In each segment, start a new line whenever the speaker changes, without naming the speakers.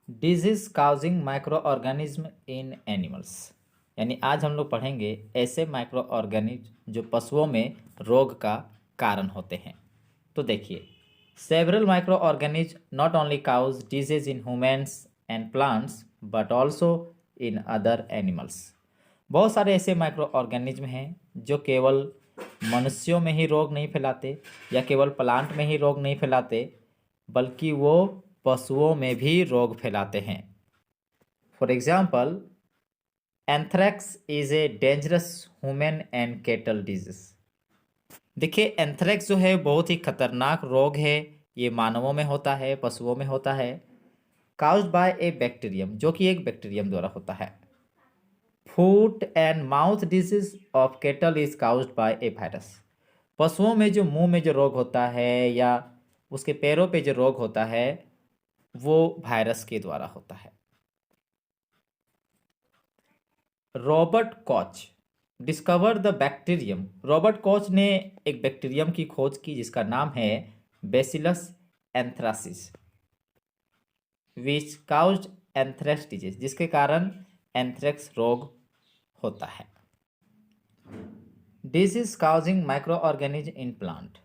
Disease causing micro organism in animals. यानी आज हम लोग पढ़ेंगे ऐसे माइक्रो ऑर्गेनिज्म जो पशुओं में रोग का कारण होते हैं। तो देखिए, several microorganism not only cause disease in humans and plants but also in other animals. बहुत सारे ऐसे माइक्रो ऑर्गेनिज्म हैं जो केवल मनुष्यों में ही रोग नहीं फैलाते या केवल प्लांट में ही रोग नहीं फैलाते, बल्कि वो पशुओं में भी रोग फैलाते हैं। For example, anthrax is a dangerous human and cattle disease. देखिए, एंथ्रेक्स जो है बहुत ही खतरनाक रोग है। ये मानवों में होता है, पशुओं में होता है। काउज्ड बाय ए बैक्टीरियम, जो कि एक बैक्टीरियम द्वारा होता है। Foot and mouth disease of cattle is caused bye A virus. पशुओं में जो मुंह में जो रोग होता है या उसके पैरों पे जो रोग होता है वो वायरस के द्वारा होता है। Robert Koch discover the bacterium. Robert Koch ने एक बैक्टीरियम की खोज की जिसका नाम है बेसिलस एंथ्रासिस, विच काउज्ड एंथ्रेक्स डिजीज, जिसके कारण एंथ्रेक्स रोग होता है। Disease causing micro organism in plant.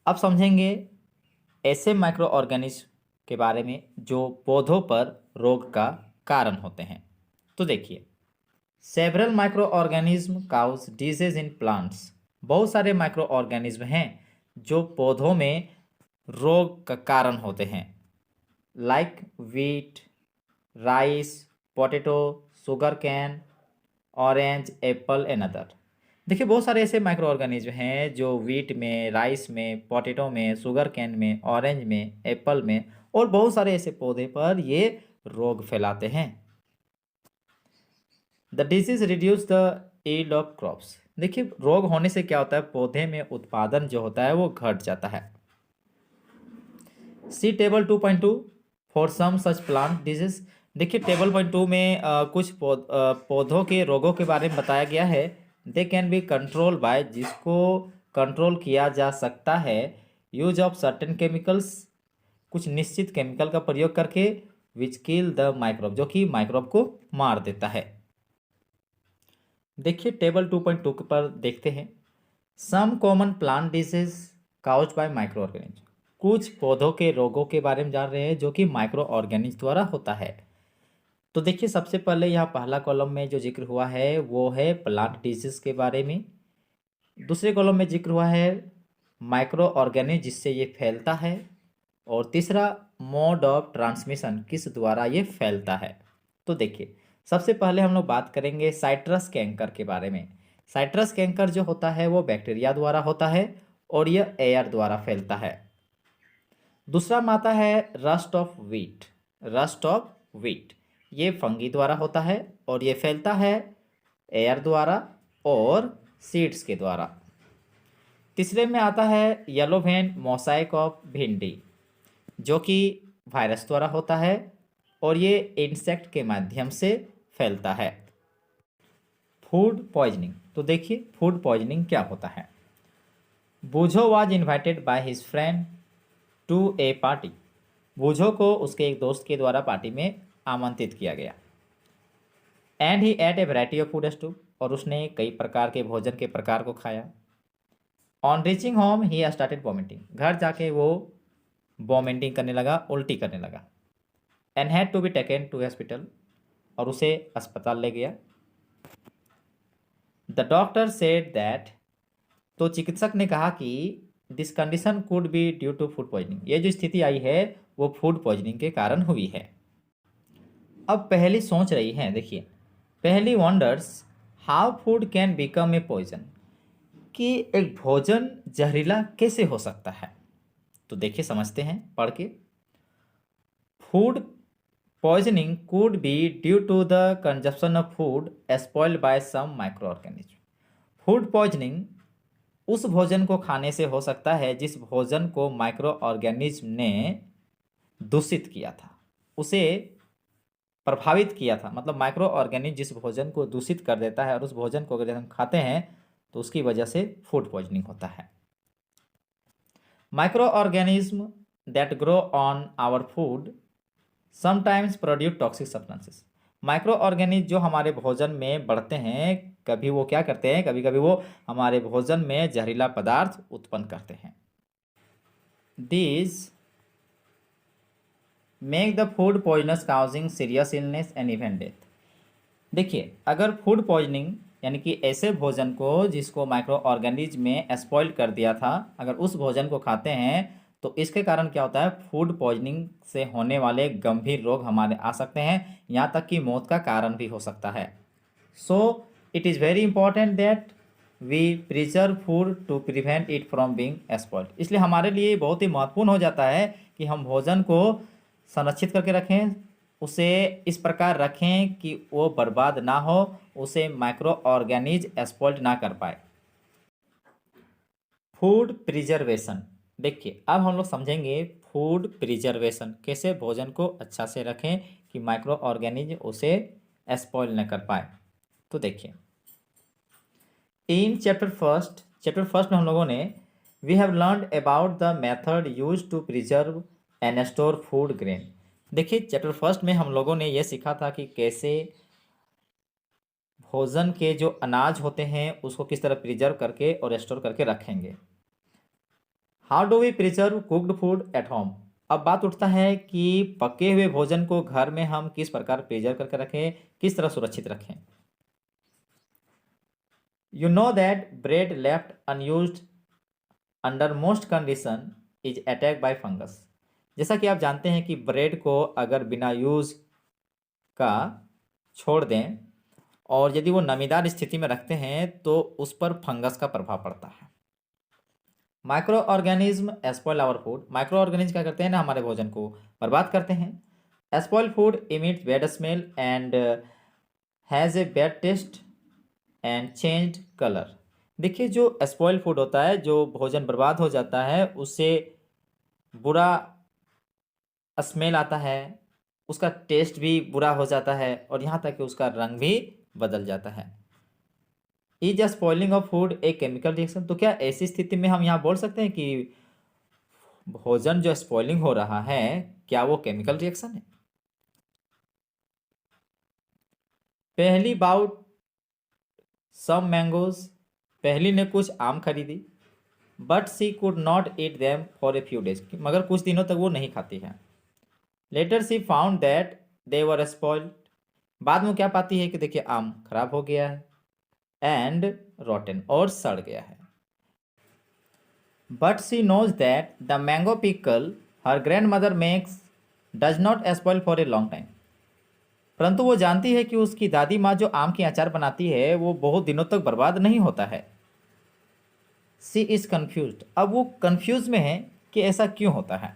अब समझेंगे ऐसे माइक्रो ऑर्गेनिज्म के बारे में जो पौधों पर रोग का कारण होते हैं। तो देखिए, several microorganism cause disease in plants. बहुत सारे माइक्रो ऑर्गेनिज्म हैं जो पौधों में रोग का कारण होते हैं, like wheat, rice, potato, sugar cane, orange, Apple and other. देखिए, बहुत सारे ऐसे माइक्रो ऑर्गेनिज्म हैं जो वीट में, राइस में, पोटैटो में, शुगर कैन में, ऑरेंज में, एप्पल में और बहुत सारे ऐसे पौधे पर ये रोग फैलाते हैं। The disease reduce the yield of crops. देखिए, रोग होने से क्या होता है, पौधे में उत्पादन जो होता है वो घट जाता है। See table 2.2 for some such plant disease. देखिए, टेबल पॉइंट 2 में कुछ पौधों के रोगों के बारे में बताया गया है। They can be control by, जिसको कंट्रोल किया जा सकता है यूज ऑफ सर्टेन केमिकल्स, कुछ निश्चित केमिकल का प्रयोग करके, विच किल द माइक्रोब, जो कि माइक्रोब को मार देता है। देखिए, टेबल 2.2 पर देखते हैं। Some common plant disease caused by microorganism. कुछ पौधों के रोगों के बारे में जान रहे हैं जो कि माइक्रो ऑर्गेनिज्म द्वारा होता है। तो देखिए, सबसे पहले यहाँ पहला कॉलम में जो जिक्र हुआ है वो है प्लांट डिजीज के बारे में। दूसरे कॉलम में जिक्र हुआ है माइक्रो ऑर्गेनिज्म जिससे ये फैलता है, और तीसरा मोड ऑफ ट्रांसमिशन, किस द्वारा ये फैलता है। तो देखिए, सबसे पहले हम लोग बात करेंगे साइट्रस कैंकर के बारे में। साइट्रस कैंकर जो होता है वो बैक्टीरिया द्वारा होता है और यह एयर द्वारा फैलता है। दूसरा माता है rust of wheat. Rust of wheat ये फंगी द्वारा होता है और ये फैलता है एयर द्वारा और सीड्स के द्वारा। तीसरे में आता है येलो वेन मोसाइक ऑफ भिंडी, जो कि वायरस द्वारा होता है और ये इंसेक्ट के माध्यम से फैलता है। Food poisoning. तो देखिए, फूड पॉइजनिंग क्या होता है। Boojho was invited by his friend to a party. Boojho को उसके एक दोस्त के द्वारा पार्टी में आमंत्रित किया गया। And he ate a variety of food stew, और उसने कई प्रकार के भोजन के प्रकार को खाया। On reaching home he started vomiting. घर जाके वो वॉमिटिंग करने लगा, उल्टी करने लगा। And had to be taken to hospital, और उसे अस्पताल ले गया। द डॉक्टर सेड दैट, तो चिकित्सक ने कहा कि this condition could be due to food poisoning. ये जो स्थिति आई है वो फूड पॉइजनिंग के कारण हुई है। अब पहली सोच रही है, देखिए, Paheli wonders how food can become a poison, कि एक भोजन जहरीला कैसे हो सकता है। तो देखिए, समझते हैं पढ़ के। Food poisoning could be due to the consumption of food spoiled by some microorganism. Food poisoning उस भोजन को खाने से हो सकता है जिस भोजन को माइक्रो ऑर्गेनिज्म ने दूषित किया था, उसे प्रभावित किया था। मतलब माइक्रो ऑर्गेनिज्म जिस भोजन को दूषित कर देता है और उस भोजन को अगर हम खाते हैं तो उसकी वजह से फूड पॉइजनिंग होता है। Microorganism that grow on our food sometimes produce toxic substances. Microorganism जो हमारे भोजन में बढ़ते हैं, कभी वो क्या करते हैं, कभी कभी वो हमारे भोजन में जहरीला पदार्थ उत्पन्न करते हैं। These make the food poisonous causing serious illness and even death. देखिए, अगर फूड पॉइजनिंग यानी कि ऐसे भोजन को जिसको माइक्रो ऑर्गेनिज्म में स्पॉइल कर दिया था, अगर उस भोजन को खाते हैं तो इसके कारण क्या होता है, फूड पॉइजनिंग से होने वाले गंभीर रोग हमारे आ सकते हैं, यहाँ तक कि मौत का कारण भी हो सकता है। So it is very important that we preserve food to prevent it from being spoiled. इसलिए हमारे लिए बहुत ही महत्वपूर्ण हो जाता है कि हम भोजन को संरक्षित करके रखें, उसे इस प्रकार रखें कि वो बर्बाद ना हो, उसे माइक्रो ऑर्गेनिज्म स्पॉइल्ड ना कर पाए। Food preservation. देखिए, अब हम लोग समझेंगे फूड प्रिजर्वेशन, कैसे भोजन को अच्छा से रखें कि माइक्रो ऑर्गेनिज्म उसे स्पॉइल न कर पाए। तो देखिए, इन चैप्टर फर्स्ट में हम लोगों ने we have learned about the method use to preserve and store food grain. देखिए, चैप्टर फर्स्ट में हम लोगों ने यह सीखा था कि कैसे भोजन के जो अनाज होते हैं उसको किस तरह प्रिजर्व करके और स्टोर करके रखेंगे। How do we preserve cooked food at home. अब बात उठता है कि पके हुए भोजन को घर में हम किस प्रकार प्रिजर्व करके रखें, किस तरह सुरक्षित रखें। You know that bread left unused under most condition is attacked by fungus। जैसा कि आप जानते हैं कि ब्रेड को अगर बिना यूज का छोड़ दें और यदि वो नमीदार स्थिति में रखते हैं तो उस पर फंगस का प्रभाव पड़ता है। Microorganism spoil our food. Microorganism क्या करते हैं ना, हमारे भोजन को बर्बाद करते हैं। Spoil food emits bad smell and has a bad taste and changed colour. देखिए, जो स्पॉइल फूड होता है, जो भोजन बर्बाद हो जाता है, उससे बुरा स्मेल आता है, उसका टेस्ट भी बुरा हो जाता है और यहाँ तक कि उसका रंग भी बदल जाता है। Is a spoiling of food a chemical reaction. तो क्या ऐसी स्थिति में हम यहाँ बोल सकते हैं कि भोजन जो स्पॉइलिंग हो रहा है, क्या वो केमिकल रिएक्शन है? पहली बाउट सम मैंगोज। पहली ने कुछ आम खरीदी, but she could not eat them for a few days. मगर कुछ दिनों तक वो नहीं खाती है। Later she found that they were spoiled. बाद में क्या पाती है कि देखिए आम खराब हो गया है, एंड रॉटन, और सड़ गया है। But she knows that the mango pickle her grandmother makes does not spoil for a long time. परंतु वो जानती है कि उसकी दादी माँ जो आम की अचार बनाती है वो बहुत दिनों तक बर्बाद नहीं होता है। सी इज कन्फ्यूज्ड। अब वो कन्फ्यूज में है कि ऐसा क्यों होता है।